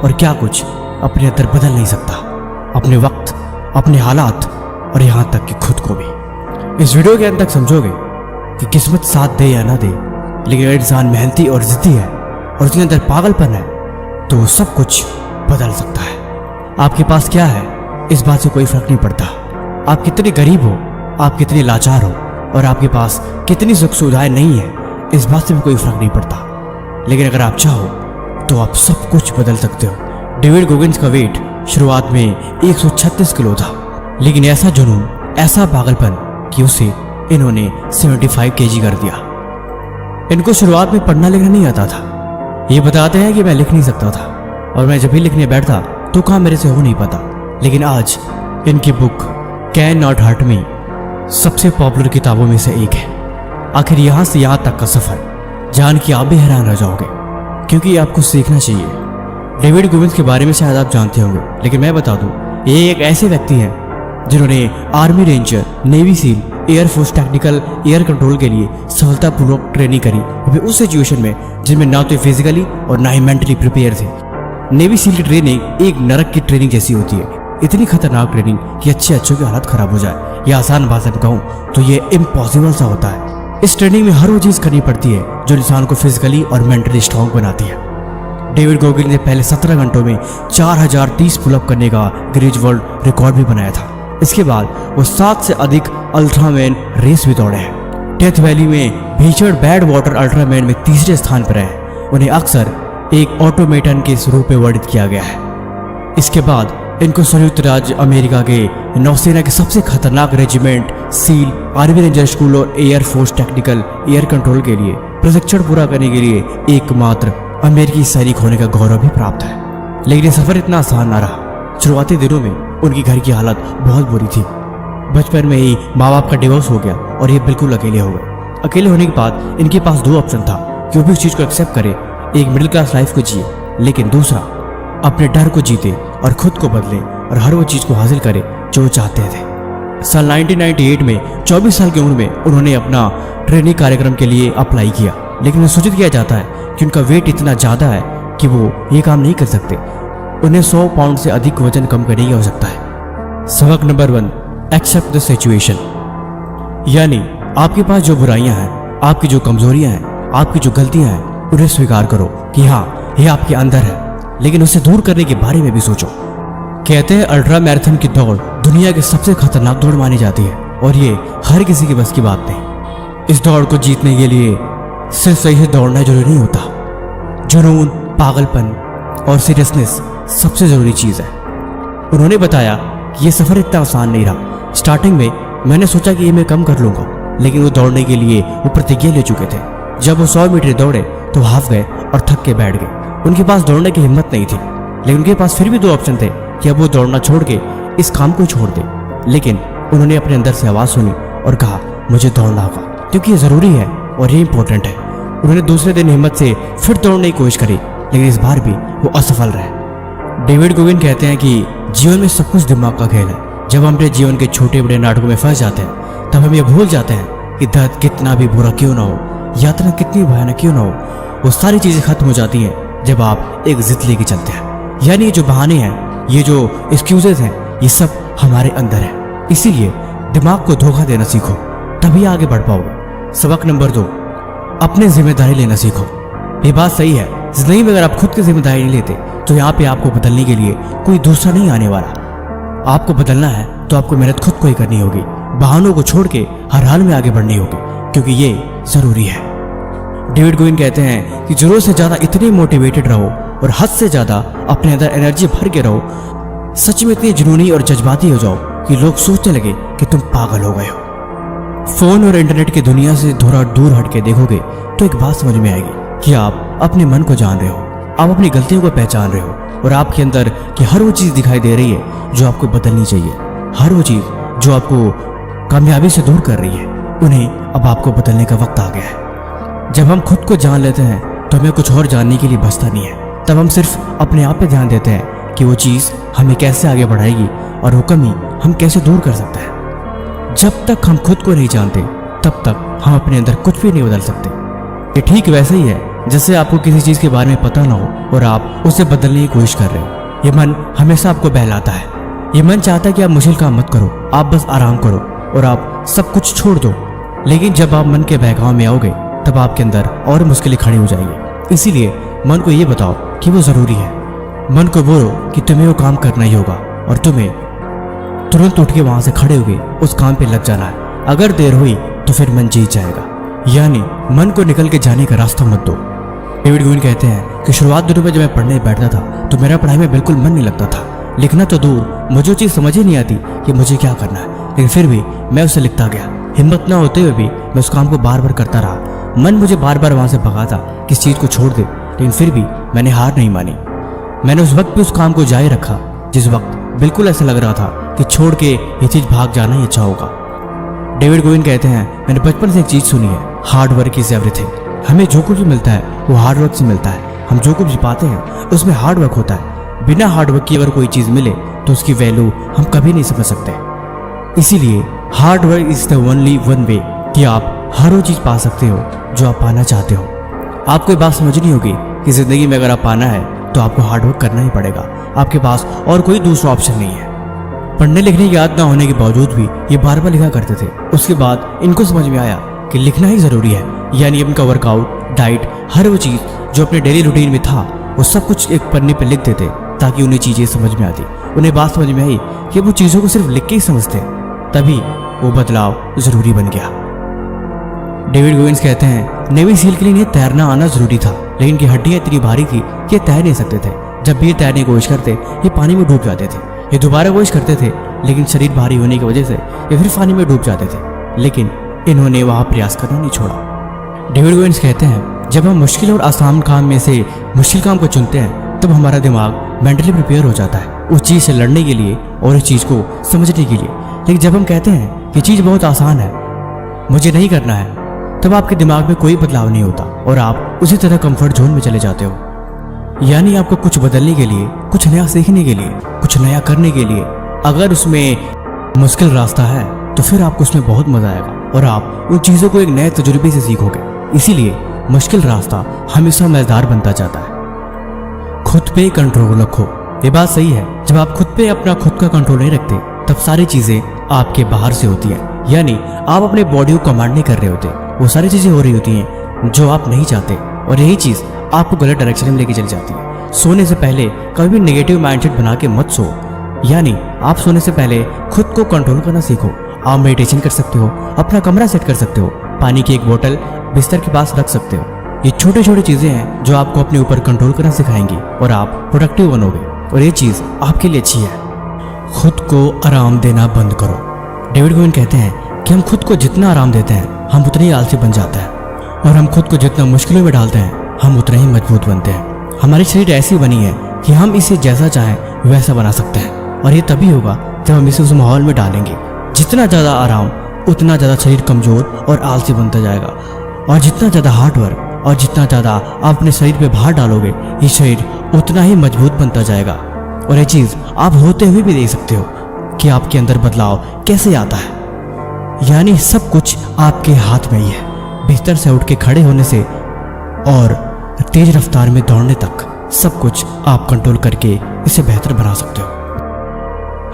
और क्या कुछ अपने अंदर बदल नहीं सकता, अपने वक्त, अपने हालात और यहाँ तक कि खुद को भी। इस वीडियो के अंत तक समझोगे कि किस्मत साथ दे या ना दे, लेकिन अगर इंसान मेहनती और जिद्दी है और उसके अंदर पागलपन है तो सब कुछ बदल सकता है। आपके पास क्या है इस बात से कोई फर्क नहीं पड़ता। आप कितने गरीब हो, आप कितने लाचार हो और आपके पास कितनी सुख सुविधाएं नहीं है, इस बात से भी कोई फर्क नहीं पड़ता। लेकिन अगर आप चाहो तो आप सब कुछ बदल सकते हो। डेविड गोगिंस का वेट शुरुआत में 136 किलो था, लेकिन ऐसा जुनून, ऐसा पागलपन कि उसे इन्होंने 75 केजी कर दिया। इनको शुरुआत में पढ़ना लिखना नहीं आता था। ये बताते हैं कि मैं लिख नहीं सकता था और मैं जब भी लिखने बैठता तो काम मेरे से हो नहीं पाता। लेकिन आज इनकी book cannot hurt me सबसे पॉपुलर किताबों में से एक है। आखिर यहाँ से यहाँ तक का सफर जान कि आप भी हैरान रह जाओगे, क्योंकि आपको सीखना चाहिए। डेविड गोगिंस के बारे में शायद आप जानते होंगे, लेकिन मैं बता दूं, ये एक ऐसे व्यक्ति हैं जिन्होंने army ranger, navy seal, air force technical air control के लिए सफलतापूर्वक ट्रेनिंग करी, वो भी उस सिचुएशन में जिनमें ना तो फिजिकली और ना ही मेंटली प्रिपेयर थे। नेवी सील की ट्रेनिंग एक नरक की ट्रेनिंग जैसी होती है, इतनी खतरनाक ट्रेनिंग कि अच्छे की हालत खराब हो जाए, या आसान भाषा में कहूँ तो ये इम्पॉसिबल सा होता है। इस ट्रेनिंग में हर वो चीज़ करनी पड़ती है जो इंसान को फिजिकली और मेंटली स्ट्रॉन्ग बनाती है। डेविड गोगिंस ने पहले 17 घंटों में 4030 पुलअप करने का गिनीज वर्ल्ड रिकॉर्ड भी बनाया था। इसके बाद वो 7 से अधिक अल्ट्रामैन रेस भी दौड़े हैं। डेथ वैली में भीषण बैड वाटर अल्ट्रामैन में तीसरे स्थान पर है। उन्हें अक्सर एक ऑटोमेटन के रूप में वर्णित किया गया है। इसके बाद इनको संयुक्त राज्य अमेरिका के नौसेना के सबसे खतरनाक regiment SEAL, army ranger school और air force technical air control के लिए प्रशिक्षण पूरा करने के लिए एकमात्र अमेरिकी सैनिक होने का गौरव भी प्राप्त है। लेकिन ये सफर इतना आसान ना रहा। शुरुआती दिनों में उनकी घर की हालत बहुत बुरी थी। बचपन में ही माँ बाप का डिवोर्स हो गया और ये बिल्कुल अकेले हो गए। अकेले होने के बाद इनके पास 2 ऑप्शन था कि वो भी उस चीज़ को एक्सेप्ट करे, एक मिडिल क्लास लाइफ को जिए, लेकिन दूसरा अपने डर को जीते और खुद को बदले और हर वो चीज़ को हासिल करे जो चाहते थे। साल 1998 में 24 साल की उम्र में उन्होंने अपना ट्रेनिंग कार्यक्रम के लिए अप्लाई किया, लेकिन उन्हें सूचित किया जाता है कि उनका वेट इतना ज़्यादा है कि वो ये काम नहीं कर सकते। उन्हें 100 पाउंड से अधिक वजन कम करने की आवश्यकता है। सबक नंबर 1, एक्सेप्ट द सिचुएशन। यानी आपके पास जो बुराइयां हैं, आपकी जो कमजोरियां हैं, आपकी जो गलतियां हैं, उन्हें स्वीकार करो कि हाँ, ये आपके अंदर है, लेकिन उसे दूर करने के बारे में भी सोचो। कहते हैं अल्ट्रा मैराथन की दौड़ दुनिया की सबसे खतरनाक दौड़ मानी जाती है और ये हर किसी की बस की बात नहीं। इस दौड़ को जीतने के लिए सिर्फ सही से दौड़ना जरूरी नहीं होता। जुनून, पागलपन और सीरियसनेस सबसे जरूरी चीज़ है। उन्होंने बताया कि ये सफ़र इतना आसान नहीं रहा। स्टार्टिंग में मैंने सोचा कि ये मैं कम कर लूँगा, लेकिन वो दौड़ने के लिए वो प्रतिज्ञा ले चुके थे। जब वो 100 मीटर दौड़े तो हाफ गए और थक के बैठ गए। उनके पास दौड़ने की हिम्मत नहीं थी, लेकिन उनके पास फिर भी 2 ऑप्शन थे कि अब वो दौड़ना छोड़ के इस काम को छोड़ दे। लेकिन उन्होंने अपने अंदर से आवाज़ सुनी और कहा, मुझे दौड़ना होगा क्योंकि ये ज़रूरी है और ये इंपॉर्टेंट है। उन्होंने दूसरे दिन हिम्मत से फिर दौड़ने की कोशिश करी, लेकिन इस बार भी वो असफल रहे। डेविड गोगिंस कहते हैं कि जीवन में सब कुछ दिमाग का खेल है। जब हम अपने जीवन के छोटे बड़े नाटकों में फंस जाते हैं तब हम ये भूल जाते हैं कि दर्द कितना भी बुरा क्यों ना हो, यात्रा कितनी भयानक क्यों ना हो, वो सारी चीज़ें खत्म हो जाती हैं जब आप एक जिद लेके चलते हैं। यानी ये जो बहाने हैं, ये जो एक्सक्यूजेज हैं, ये सब हमारे अंदर है। इसीलिए दिमाग को धोखा देना सीखो, तभी आगे बढ़ पाओगे। सबक नंबर 2, अपने जिम्मेदारी लेना सीखो। ये बात सही है, जिंदगी में अगर आप खुद की जिम्मेदारी नहीं लेते तो यहाँ पे आपको बदलने के लिए कोई दूसरा नहीं आने वाला। आपको बदलना है तो आपको मेहनत खुद को ही करनी होगी। बहानों को छोड़ के हर हाल में आगे बढ़नी होगी, क्योंकि ये जरूरी है। डेविड गोगिंस कहते हैं कि जरूरत से ज़्यादा इतने मोटिवेटेड रहो और हद से ज़्यादा अपने अंदर एनर्जी भर के रहो, सच में इतने जुनूनी और जज्बाती हो जाओ कि लोग सोचने लगे कि तुम पागल हो गए हो। फ़ोन और इंटरनेट की दुनिया से थोड़ा दूर हट के देखोगे तो एक बात समझ में आएगी कि आप अपने मन को जान रहे हो, आप अपनी गलतियों को पहचान रहे हो और आपके अंदर की हर वो चीज़ दिखाई दे रही है जो आपको बदलनी चाहिए। हर वो चीज़ जो आपको कामयाबी से दूर कर रही है, उन्हें अब आपको बदलने का वक्त आ गया है। जब हम खुद को जान लेते हैं तो हमें कुछ और जानने के लिए बचता नहीं है। तब हम सिर्फ अपने आप पे ध्यान देते हैं कि वो चीज़ हमें कैसे आगे बढ़ाएगी और वो कमी हम कैसे दूर कर सकते हैं। जब तक हम खुद को नहीं जानते तब तक हम अपने अंदर कुछ भी नहीं बदल सकते। ये ठीक वैसे ही है जैसे आपको किसी चीज के बारे में पता ना हो और आप उसे बदलने की कोशिश कर रहे हो। ये मन हमेशा आपको बहलाता है। ये मन चाहता है कि आप मुश्किल काम मत करो, आप बस आराम करो और आप सब कुछ छोड़ दो। लेकिन जब आप मन के बहकाव में आओगे तब आपके अंदर और मुश्किलें खड़ी हो जाएंगी। इसीलिए मन को ये बताओ कि वो जरूरी है। मन को बोलो कि तुम्हें वो काम करना ही होगा और तुम्हें तुरंत उठ के वहां से खड़े होके उस काम पे लग जाना है। अगर देर हुई तो फिर मन जीत जाएगा। यानी मन को निकल के जाने का रास्ता मत दो। डेविड गोगिन कहते हैं कि शुरुआत दिनों में जब मैं पढ़ने बैठता था तो मेरा पढ़ाई में बिल्कुल मन नहीं लगता था। लिखना तो दूर, मुझे वो चीज़ समझ ही नहीं आती कि मुझे क्या करना है, लेकिन फिर भी मैं उसे लिखता गया। हिम्मत ना होते हुए भी मैं उस काम को बार बार करता रहा। मन मुझे बार बार वहां से भगाता कि इस चीज़ को छोड़ दे, लेकिन फिर भी मैंने हार नहीं मानी। मैंने उस वक्त भी उस काम को जारी रखा जिस वक्त बिल्कुल ऐसा लग रहा था कि छोड़ के ये चीज़ भाग जाना ही अच्छा होगा। डेविड गोगिन कहते हैं, मैंने बचपन से एक चीज़ सुनी है, हार्ड वर्क इज एवरीथिंग। हमें जो कुछ भी मिलता है वो हार्ड वर्क से मिलता है। हम जो कुछ भी पाते हैं उसमें हार्ड वर्क होता है। बिना हार्ड वर्क की अगर कोई चीज़ मिले तो उसकी वैल्यू हम कभी नहीं समझ सकते। इसीलिए hard work is the only one way कि आप हर वो चीज़ पा सकते हो जो आप पाना चाहते हो। आपको ये बात समझनी होगी कि ज़िंदगी में अगर आप पाना है तो आपको हार्ड वर्क करना ही पड़ेगा। आपके पास और कोई दूसरा ऑप्शन नहीं है। पढ़ने लिखने की आदत ना होने के बावजूद भी ये बार बार लिखा करते थे। उसके बाद इनको समझ में आया कि लिखना ही ज़रूरी है। यानी इनका वर्कआउट, डाइट, हर वो चीज़ जो अपने डेली रूटीन में था वो सब कुछ एक पन्ने पे लिख देते ताकि उन्हें चीज़ें समझ में आती। उन्हें बात समझ में आई कि वो चीज़ों को सिर्फ लिख के ही समझते, तभी वो बदलाव ज़रूरी बन गया। डेविड गोगिन्स कहते हैं, नेवी सील के लिए इन्हें तैरना आना ज़रूरी था, लेकिन इनकी हड्डियाँ इतनी भारी थी कि ये तैर नहीं सकते थे। जब भी ये तैरने की कोशिश करते ये पानी में डूब जाते थे। ये दोबारा कोशिश करते थे लेकिन शरीर भारी होने की वजह से ये फिर पानी में डूब जाते थे। लेकिन इन्होंने वहाँ प्रयास करना नहीं छोड़ा। डेविड गोगिन्स कहते हैं, जब हम मुश्किल और आसान काम में से मुश्किल काम को चुनते हैं तब हमारा दिमाग मेंटली प्रिपेयर हो जाता है उस चीज़ से लड़ने के लिए और इस चीज़ को समझने के लिए। लेकिन जब हम कहते हैं कि चीज़ बहुत आसान है, मुझे नहीं करना है, तब आपके दिमाग में कोई बदलाव नहीं होता और आप उसी तरह कंफर्ट जोन में चले जाते हो। यानी आपको कुछ बदलने के लिए, कुछ नया सीखने के लिए, कुछ नया करने के लिए अगर उसमें मुश्किल रास्ता है तो फिर आपको उसमें बहुत मजा आएगा और आप उन चीज़ों को एक नए तजुर्बे से सीखोगे। इसीलिए मुश्किल रास्ता हमेशा मजेदार बनता जाता है। खुद पे कंट्रोल रखो। ये बात सही है, जब आप खुद पे अपना खुद का कंट्रोल नहीं रखते तब सारी चीज़ें आपके बाहर से होती हैं। यानी आप अपने बॉडी को कमांड नहीं कर रहे होते, वो सारी चीज़ें हो रही होती हैं जो आप नहीं चाहते और यही चीज़ आपको गलत डायरेक्शन में लेके चली जाती है। सोने से पहले कभी भी नेगेटिव माइंडसेट बना के मत सो। यानी आप सोने से पहले खुद को कंट्रोल करना सीखो। आप मेडिटेशन कर सकते हो, अपना कमरा सेट कर सकते हो, पानी की एक बोतल बिस्तर के पास रख सकते हो। ये छोटी छोटी चीज़ें हैं जो आपको अपने ऊपर कंट्रोल करना सिखाएंगी और आप प्रोडक्टिव बनोगे और ये चीज़ आपके लिए अच्छी है। खुद को आराम देना बंद करो। डेविड गोगिन कहते हैं कि हम खुद को जितना आराम देते हैं हम उतने ही आलसी बन जाते हैं और हम खुद को जितना मुश्किलों में डालते हैं हम उतना ही मजबूत बनते हैं। हमारी शरीर ऐसी बनी है कि हम इसे जैसा चाहें वैसा बना सकते हैं और ये तभी होगा जब हम इसे उस माहौल में डालेंगे। जितना ज़्यादा आराम उतना ज़्यादा शरीर कमज़ोर और आलसी बनता जाएगा और जितना ज़्यादा हार्ड वर्क और जितना ज़्यादा आप अपने शरीर पे भार डालोगे ये शरीर उतना ही मजबूत बनता जाएगा। और ये चीज़ आप होते हुए भी देख सकते हो कि आपके अंदर बदलाव कैसे आता है। यानी सब कुछ आपके हाथ में ही है। बिस्तर से उठ के खड़े होने से और तेज रफ्तार में दौड़ने तक सब कुछ आप कंट्रोल करके इसे बेहतर बना सकते हो।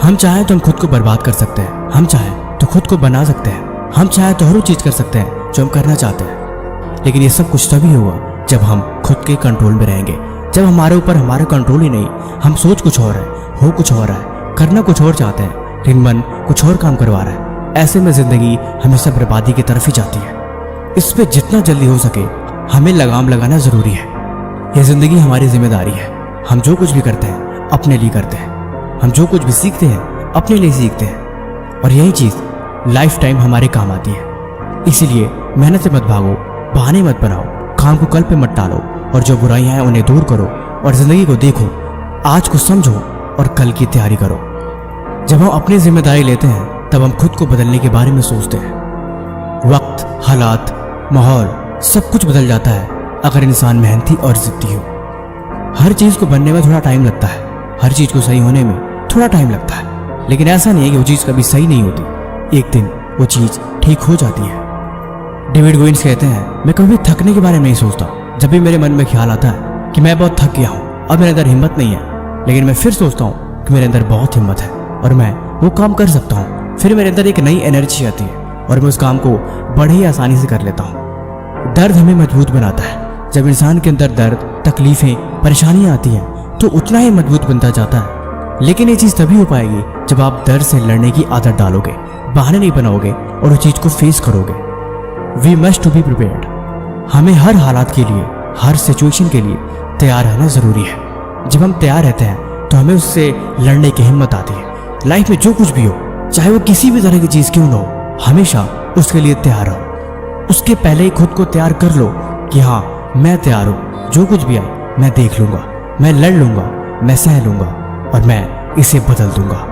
हम चाहें तो हम खुद को बर्बाद कर सकते हैं, हम चाहें तो खुद को बना सकते हैं, हम चाहें तो हर वो चीज़ कर सकते हैं जो हम करना चाहते हैं। लेकिन ये सब कुछ तभी होगा जब हम खुद के कंट्रोल में रहेंगे। जब हमारे ऊपर हमारा कंट्रोल ही नहीं, हम सोच कुछ और है, हो कुछ और है, करना कुछ और चाहते हैं, लेकिन मन कुछ और काम करवा रहा है। ऐसे में जिंदगी हमेशा बर्बादी की तरफ ही जाती है। इस पे जितना जल्दी हो सके हमें लगाम लगाना जरूरी है। यह जिंदगी हमारी जिम्मेदारी है। हम जो कुछ भी करते हैं अपने लिए करते हैं, हम जो कुछ भी सीखते हैं अपने लिए सीखते हैं और यही चीज़ लाइफ टाइम हमारे काम आती है। इसीलिए मेहनत से मत भागो, बहाने मत बनाओ, काम को कल पे मत टालो और जो बुराइयां हैं उन्हें दूर करो और जिंदगी को देखो, आज को समझो और कल की तैयारी करो। जब हम अपनी जिम्मेदारी लेते हैं तब हम खुद को बदलने के बारे में सोचते हैं। वक्त, हालात, माहौल सब कुछ बदल जाता है अगर इंसान मेहनती और जिद्दी हो। हर चीज़ को बनने में थोड़ा टाइम लगता है, हर चीज़ को सही होने में थोड़ा टाइम लगता है, लेकिन ऐसा नहीं है कि वो चीज़ कभी सही नहीं होती। एक दिन वो चीज़ ठीक हो जाती है। डेविड गोगिन्स कहते हैं, मैं कभी थकने के बारे में नहीं सोचता, जब भी मेरे मन में ख्याल आता है कि मैं बहुत थक गया हूँ, अब मेरे अंदर हिम्मत नहीं है, लेकिन मैं फिर सोचता हूँ कि मेरे अंदर बहुत हिम्मत है और मैं वो काम कर सकता हूँ, फिर मेरे अंदर एक नई एनर्जी आती है और मैं उस काम को बड़े ही आसानी से कर लेता हूँ। दर्द हमें मजबूत बनाता है। जब इंसान के अंदर दर्द, तकलीफें, परेशानियां आती हैं तो उतना ही मजबूत बनता जाता है। लेकिन ये चीज़ तभी हो पाएगी जब आप दर्द से लड़ने की आदत डालोगे, बहाने नहीं बनाओगे और उस चीज़ को फेस करोगे। We must to be prepared. हमें हर हालात के लिए, हर सिचुएशन के लिए तैयार रहना ज़रूरी है। जब हम तैयार रहते हैं तो हमें उससे लड़ने की हिम्मत आती है। लाइफ में जो कुछ भी हो, चाहे वो किसी भी तरह की चीज़ क्यों ना हो, हमेशा उसके लिए तैयार रहो। उसके पहले ही खुद को तैयार कर लो कि हाँ, मैं तैयार हूँ, जो कुछ भी आए मैं देख लूँगा, मैं लड़ लूँगा, मैं सह लूँगा और मैं इसे बदल दूँगा।